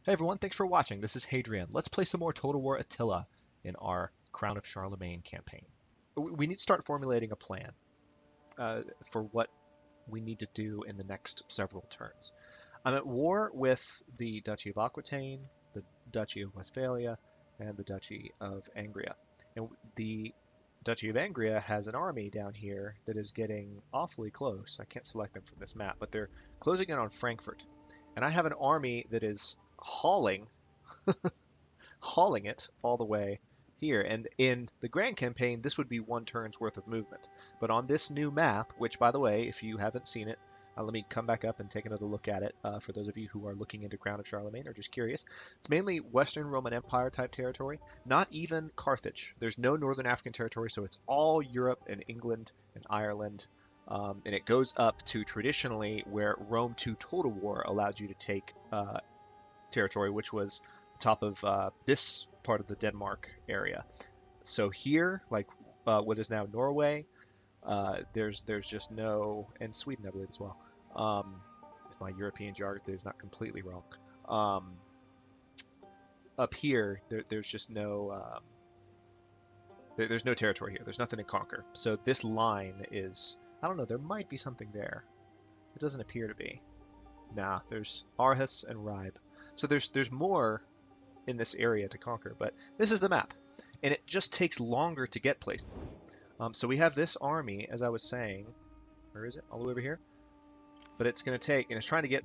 Hey everyone, thanks for watching. This is Hadrian. Let's play some more Total War Attila in our Crown of Charlemagne campaign. We need to start formulating a plan for what we need to do in the next several turns. I'm at war with the Duchy of Aquitaine, the Duchy of Westphalia, and the Duchy of Angria. And the Duchy of Angria has an army down here that is getting awfully close. I can't select them from this map, but they're closing in on Frankfurt. And I have an army that is hauling it all the way here. And in the Grand Campaign, this would be one turn's worth of movement. But on this new map, which, by the way, if you haven't seen it, let me come back up and take another look at it for those of you who are looking into Crown of Charlemagne or just curious. It's mainly Western Roman Empire type territory, not even Carthage. There's no Northern African territory, so it's all Europe and England and Ireland. And it goes up to traditionally where Rome 2 Total War allowed you to take territory, which was top of this part of the Denmark area. So here, like what is now Norway, there's just no, and Sweden I believe as well. If my European geography is not completely wrong. Up here, there's just no there's no territory here. There's nothing to conquer. So this line is, I don't know, there might be something there. It doesn't appear to be. Nah, there's Aarhus and Ribe. So there's more in this area to conquer, but this is the map, and it just takes longer to get places. So we have this army, as I was saying, where is it? All the way over here. But it's going to take, and it's trying to get,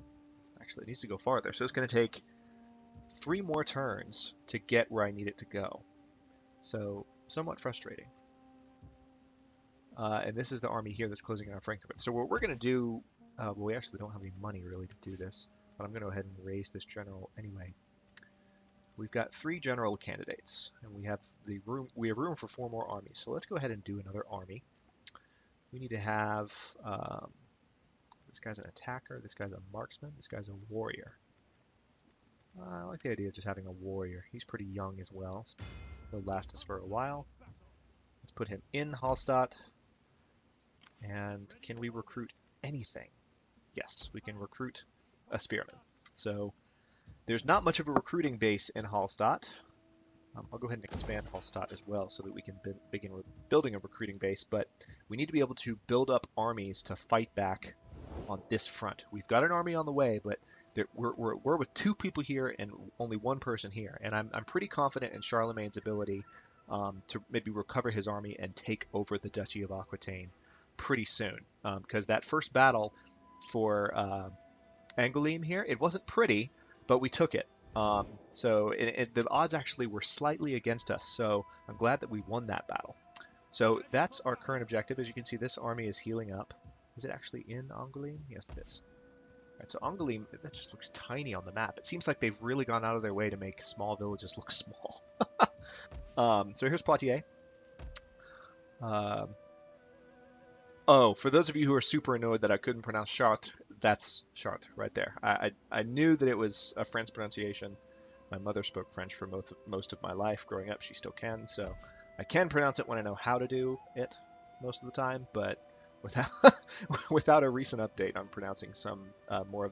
actually it needs to go farther, so it's going to take 3 more turns to get where I need it to go. So somewhat frustrating. And this is the army here that's closing in on Frankfurt. So what we're going to do, well, we actually don't have any money really to do this, but I'm going to go ahead and raise this general anyway. We've got 3 general candidates, and we have room for 4 more armies. So let's go ahead and do another army. We need to have this guy's an attacker, this guy's a marksman, this guy's a warrior. I like the idea of just having a warrior. He's pretty young as well. So he'll last us for a while. Let's put him in Hallstatt. And can we recruit anything? Yes, we can recruit a spearman. So there's not much of a recruiting base in Hallstatt. I'll go ahead and expand Hallstatt as well so that we can begin building a recruiting base, but we need to be able to build up armies to fight back on this front. We've got an army on the way, but we're with 2 people here and only 1 person here, and I'm pretty confident in Charlemagne's ability to maybe recover his army and take over the Duchy of Aquitaine pretty soon, because that first battle for Angoulême here, it wasn't pretty, but we took it. So the odds actually were slightly against us, so I'm glad that we won that battle. So that's our current objective. As you can see, this army is healing up. Is it actually in Angoulême? Yes, it is. All right, so Angoulême, that just looks tiny on the map. It seems like they've really gone out of their way to make small villages look small. So here's Poitiers. Oh, for those of you who are super annoyed that I couldn't pronounce Chartres, that's Chartres right there. I knew that it was a French pronunciation. My mother spoke French for most of my life growing up. She still can, so I can pronounce it when I know how to do it most of the time, but without without a recent update on pronouncing some more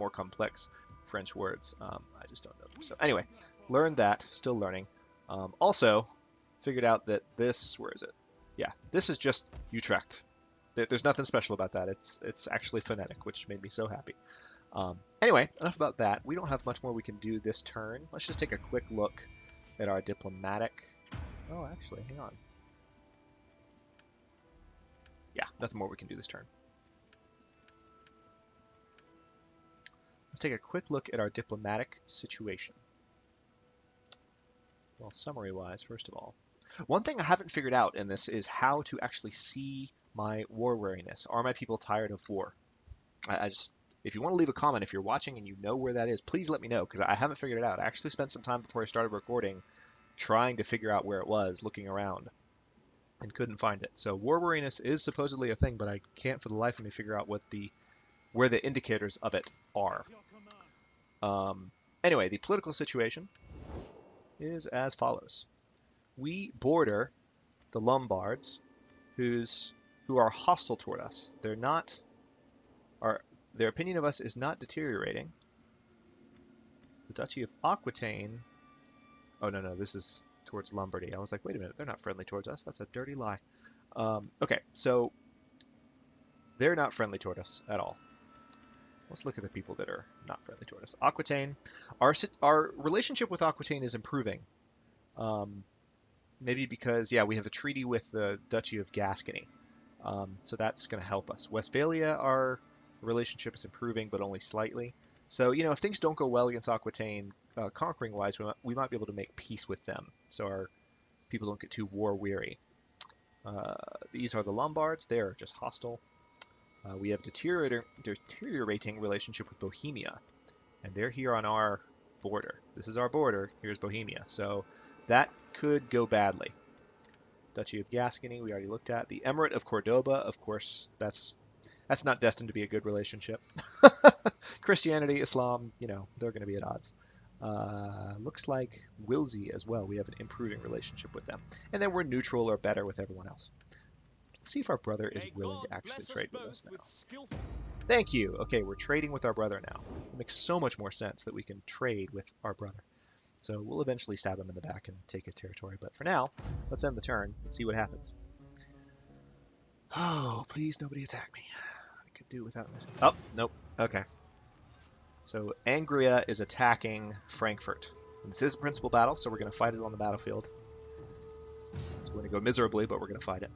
complex French words, I just don't know. So anyway, learned that. Still learning. Also, figured out that this, where is it? Yeah, this is just Utrecht. There's nothing special about that. It's actually phonetic, which made me so happy. Anyway, enough about that. We don't have much more we can do this turn. Let's just take a quick look at our diplomatic. Oh, actually, hang on. Yeah, nothing more we can do this turn. Let's take a quick look at our diplomatic situation. Well, summary-wise, first of all, one thing I haven't figured out in this is how to actually see my war weariness. Are my people tired of war? If you want to leave a comment, if you're watching and you know where that is, please let me know, because I haven't figured it out. I actually spent some time before I started recording trying to figure out where it was, looking around, and couldn't find it. So war weariness is supposedly a thing, but I can't for the life of me figure out where the indicators of it are. Anyway, the political situation is as follows. We border the Lombards, who are hostile toward us. Their opinion of us is not deteriorating. The Duchy of Aquitaine. Oh, no, no, this is towards Lombardy. I was like, wait a minute, they're not friendly towards us. That's a dirty lie. Okay, so they're not friendly toward us at all. Let's look at the people that are not friendly toward us. Aquitaine. Our relationship with Aquitaine is improving. Maybe because, yeah, we have a treaty with the Duchy of Gascony. So that's going to help us. Westphalia, our relationship is improving, but only slightly. So, you know, if things don't go well against Aquitaine, conquering-wise, we might be able to make peace with them, so our people don't get too war-weary. These are the Lombards. They are just hostile. We have deteriorating relationship with Bohemia, and they're here on our border. This is our border. Here's Bohemia. So that could go badly. Duchy of Gascony, we already looked at. The Emirate of Cordoba, of course, that's not destined to be a good relationship. Christianity, Islam, you know, they're going to be at odds. Looks like Wilsey as well. We have an improving relationship with them. And then we're neutral or better with everyone else. Let's see if our brother is willing to actually trade with us now. Thank you. Okay, we're trading with our brother now. It makes so much more sense that we can trade with our brother. So we'll eventually stab him in the back and take his territory. But for now, let's end the turn and see what happens. Oh, please nobody attack me. I could do without it. Oh, nope. Okay. So Angria is attacking Frankfurt. And this is a principal battle, so we're going to fight it on the battlefield. So we're going to go miserably, but we're going to fight it.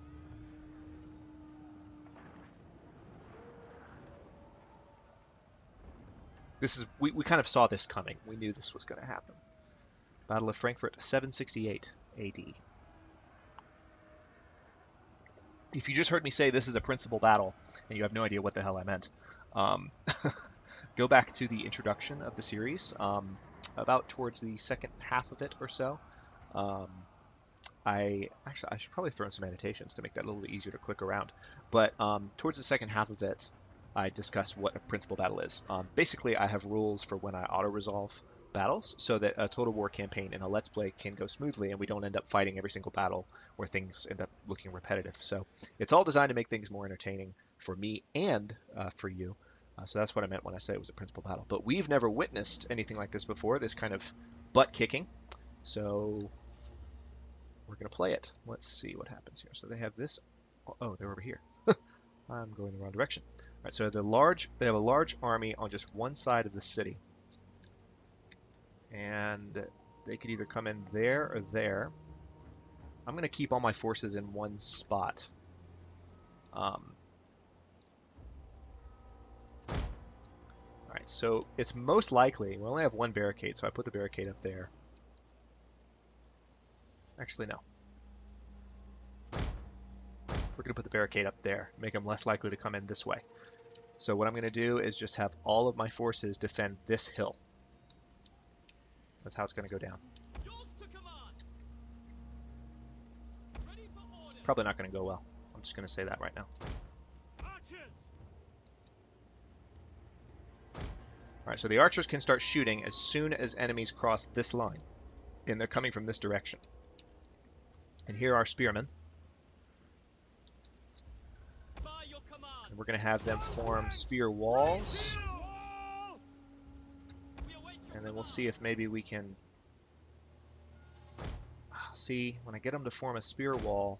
This is we kind of saw this coming. We knew this was going to happen. Battle of Frankfurt, 768 AD. If you just heard me say this is a principal battle, and you have no idea what the hell I meant, go back to the introduction of the series, about towards the second half of it or so. I should probably throw in some annotations to make that a little bit easier to click around. But towards the second half of it, I discuss what a principal battle is. Basically, I have rules for when I auto-resolve battles so that a Total War campaign in a Let's Play can go smoothly and we don't end up fighting every single battle where things end up looking repetitive. So it's all designed to make things more entertaining for me and for you. So that's what I meant when I said it was a principal battle. But we've never witnessed anything like this before, this kind of butt-kicking. So we're going to play it. Let's see what happens here. So they have this. Oh, they're over here. I'm going the wrong direction. All right, so they have a large army on just one side of the city. And they could either come in there or there. I'm going to keep all my forces in one spot. All right, so it's most likely, we only have one barricade, so I put the barricade up there. Actually, no. We're going to put the barricade up there, make them less likely to come in this way. So what I'm going to do is just have all of my forces defend this hill. That's how it's going to go down. It's probably not going to go well. I'm just going to say that right now. Alright, so the archers can start shooting as soon as enemies cross this line. And they're coming from this direction. And here are spearmen. And we're going to have them form spear walls. And then we'll see if maybe we can... See, when I get them to form a spear wall,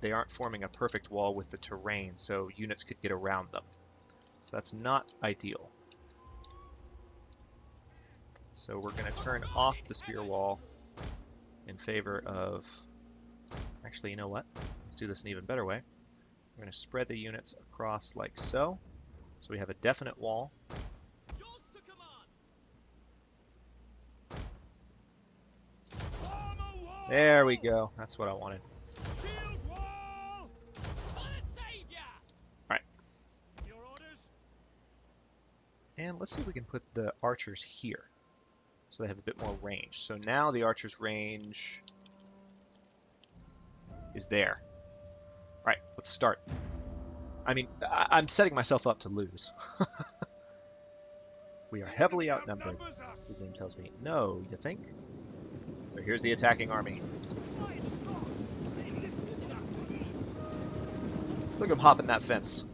they aren't forming a perfect wall with the terrain, so units could get around them. So that's not ideal. So we're going to turn off the spear wall in favor of... Actually, you know what? Let's do this an even better way. We're going to spread the units across like so. So we have a definite wall. There we go. That's what I wanted. Alright. And let's see if we can put the archers here. So they have a bit more range. So now the archer's range is there. Alright, let's start. I mean, I'm setting myself up to lose. We are heavily outnumbered, the game tells me. No, you think? So here's the attacking army. Look at him hopping that fence.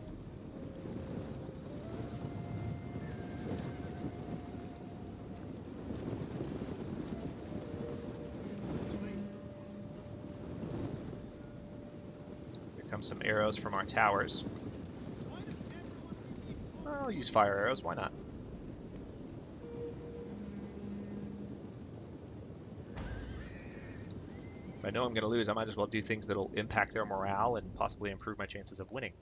down some arrows from our towers. I'll use fire arrows, why not? If I know I'm going to lose, I might as well do things that'll impact their morale and possibly improve my chances of winning.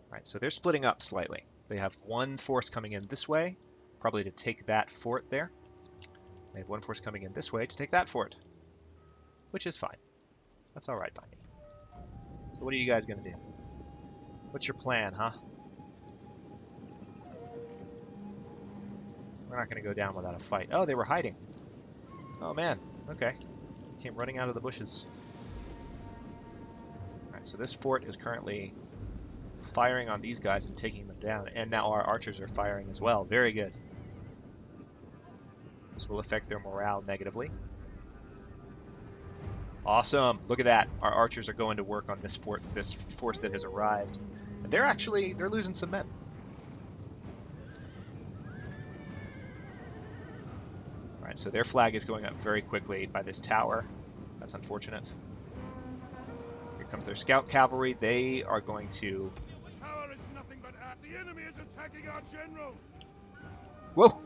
Alright, so they're splitting up slightly. They have one force coming in this way, probably to take that fort there. They have one force coming in this way to take that fort, which is fine. That's alright by me. So what are you guys going to do? What's your plan, huh? We're not going to go down without a fight. Oh, they were hiding. Oh man, okay. Came running out of the bushes. Alright, so this fort is currently firing on these guys and taking them down, and now our archers are firing as well. Very good. This will affect their morale negatively. Awesome! Look at that. Our archers are going to work on this fort, this force that has arrived. And they're losing some men. Alright, so their flag is going up very quickly by this tower. That's unfortunate. Here comes their scout cavalry. They are going to... The tower is nothing but the enemy is attacking our general. Whoa!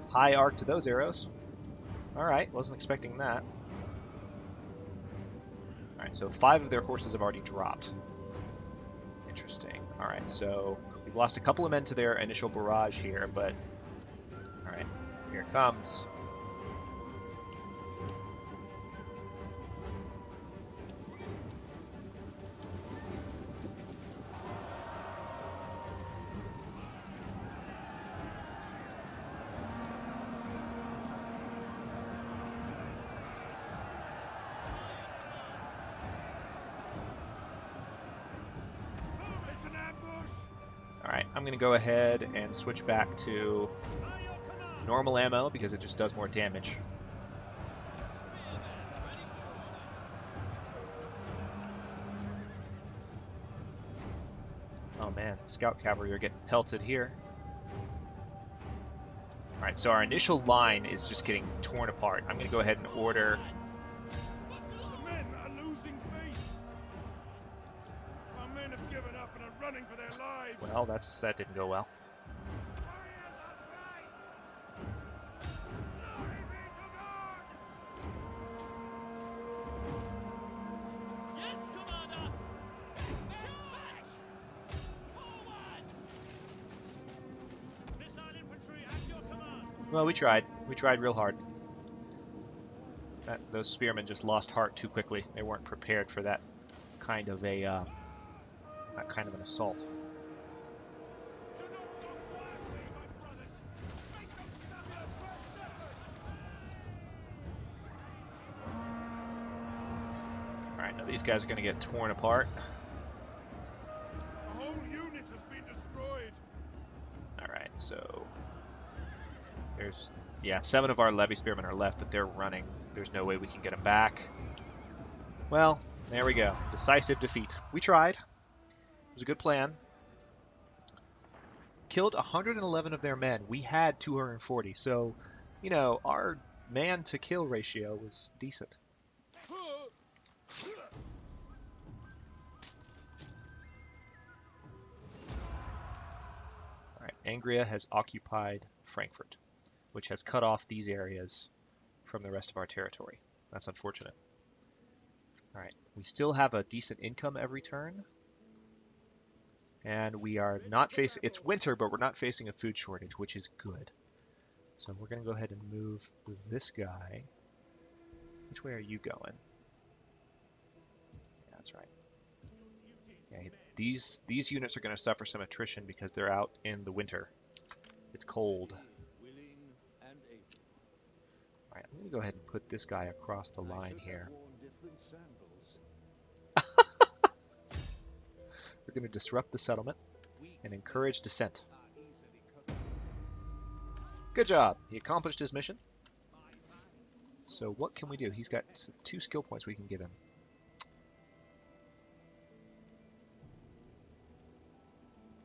High arc to those arrows. Alright, wasn't expecting that. Alright, so 5 of their horses have already dropped. Interesting. Alright, so we've lost a couple of men to their initial barrage here, but... Alright, here it comes. Alright, I'm going to go ahead and switch back to normal ammo because it just does more damage. Oh man, scout cavalry are getting pelted here. Alright, so our initial line is just getting torn apart. I'm going to go ahead and order... The men are losing faith. Our men have given up and are running for their lives. Well, that didn't go well. Yes, Commander. Charge! Forward! Missile infantry at your command. Well, we tried. We tried real hard. Those spearmen just lost heart too quickly. They weren't prepared for that kind of a that kind of an assault. Alright, now these guys are going to get torn apart. A whole unit has been destroyed. Alright, so... There's... Yeah, 7 of our levy spearmen are left, but they're running. There's no way we can get them back. Well, there we go. Decisive defeat. We tried. It was a good plan. Killed 111 of their men. We had 240, so, you know, our man-to-kill ratio was decent. Alright, Angria has occupied Frankfurt, which has cut off these areas from the rest of our territory. That's unfortunate. Alright, we still have a decent income every turn. And we are not facing... It's winter, but we're not facing a food shortage, which is good. So we're going to go ahead and move this guy. Which way are you going? Yeah, that's right. Yeah, these units are going to suffer some attrition because they're out in the winter. It's cold. Alright, I'm going to go ahead and put this guy across the line here. We're going to disrupt the settlement and encourage dissent. Good job! He accomplished his mission. So what can we do? He's got 2 skill points we can give him.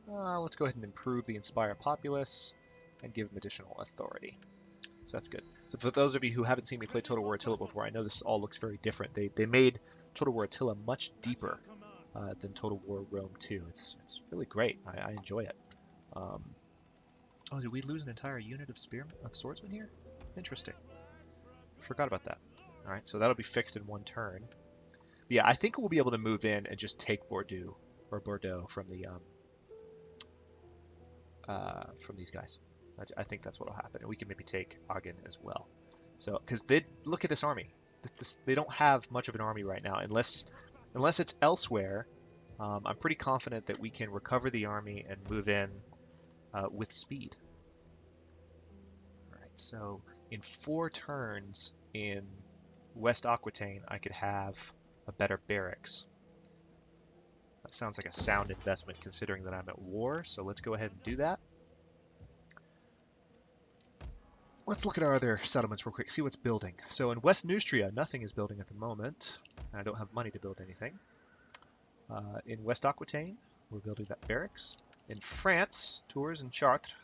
Let's go ahead and improve the Inspire Populace and give him additional authority. So that's good. So for those of you who haven't seen me play Total War Attila before, I know this all looks very different. They made Total War Attila much deeper than Total War Rome 2. It's really great. I enjoy it. Um, oh, did we lose an entire unit of swordsmen here? Interesting. Forgot about that. All right, so that'll be fixed in one turn. But yeah, I think we'll be able to move in and just take Bordeaux from these guys. I think that's what'll happen, and we can maybe take Agen as well. So, because they look at this army, they don't have much of an army right now, unless it's elsewhere. I'm pretty confident that we can recover the army and move in with speed. All right, so in 4 turns in West Aquitaine, I could have a better barracks. That sounds like a sound investment considering that I'm at war, so let's go ahead and do that. Let's look at our other settlements real quick, see what's building. So in West Neustria, nothing is building at the moment. I don't have money to build anything. In West Aquitaine, we're building that barracks. In France, Tours and Chartres,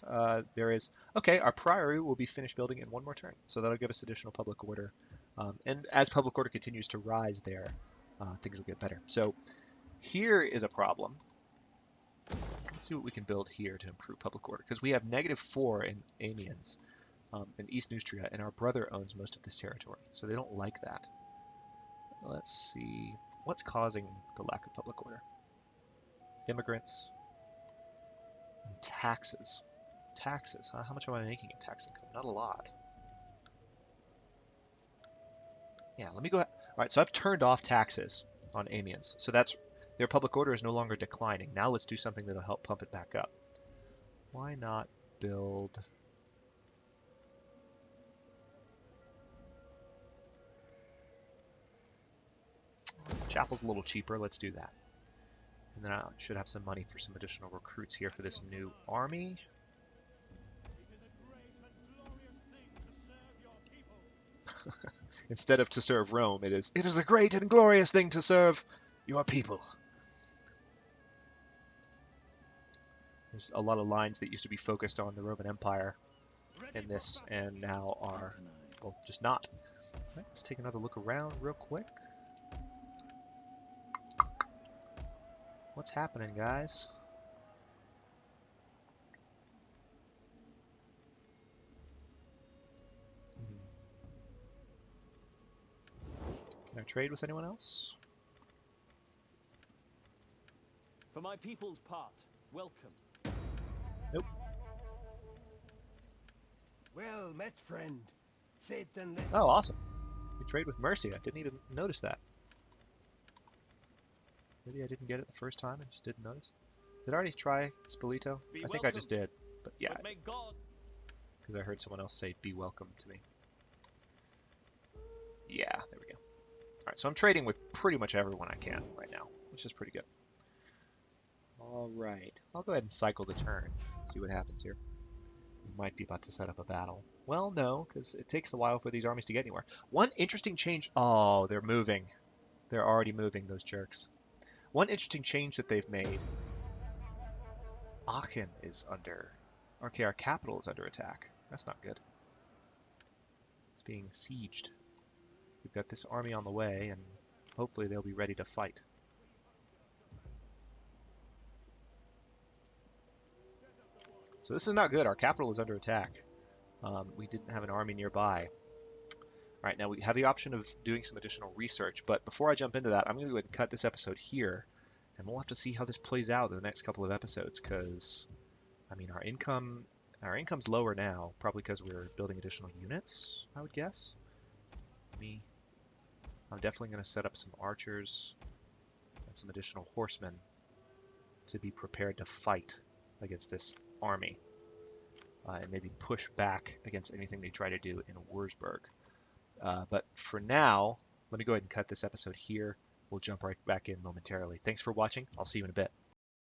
there is... Okay, our priory will be finished building in 1 more turn, so that'll give us additional public order. And as public order continues to rise there, things will get better. So here is a problem. Let's see what we can build here to improve public order, because we have -4 in Amiens. In East Neustria, and our brother owns most of this territory, so they don't like that. Let's see, what's causing the lack of public order? Immigrants and taxes. Taxes, huh? How much am I making in tax income? Not a lot. Yeah, let me go ahead. All right, so I've turned off taxes on Amiens, so that's their public order is no longer declining. Now let's do something that'll help pump it back up. Why not build... Chapel's a little cheaper, let's do that. And then I should have some money for some additional recruits here for this new army. Instead of to serve Rome, it is a great and glorious thing to serve your people. There's a lot of lines that used to be focused on the Roman Empire in this, and now are, well, just not. Right, let's take another look around real quick. What's happening, guys? Can I trade with anyone else? For my people's part, welcome. Nope. Well met, friend. Sit and let... Oh, awesome. We trade with Mercia. I didn't even notice that. Maybe I didn't get it the first time and just didn't notice. Did I already try Spilito? I think I just did. But yeah, because I heard someone else say be welcome to me. Yeah, there we go. Alright, so I'm trading with pretty much everyone I can right now, which is pretty good. Alright, I'll go ahead and cycle the turn, see what happens here. We might be about to set up a battle. Well, no, because it takes a while for these armies to get anywhere. One interesting change... Oh, they're moving. They're already moving, those jerks. One interesting change that they've made. Aachen is under... Okay, our capital is under attack. That's not good. It's being sieged. We've got this army on the way, and hopefully they'll be ready to fight. So this is not good. Our capital is under attack. We didn't have an army nearby. All right, now we have the option of doing some additional research, but before I jump into that, I'm going to go ahead and cut this episode here, and we'll have to see how this plays out in the next couple of episodes, because, I mean, our income's lower now, probably because we're building additional units, I would guess. I'm definitely going to set up some archers and some additional horsemen to be prepared to fight against this army, and maybe push back against anything they try to do in Wurzburg. But for now, let me go ahead and cut this episode here. We'll jump right back in momentarily. Thanks for watching. I'll see you in a bit.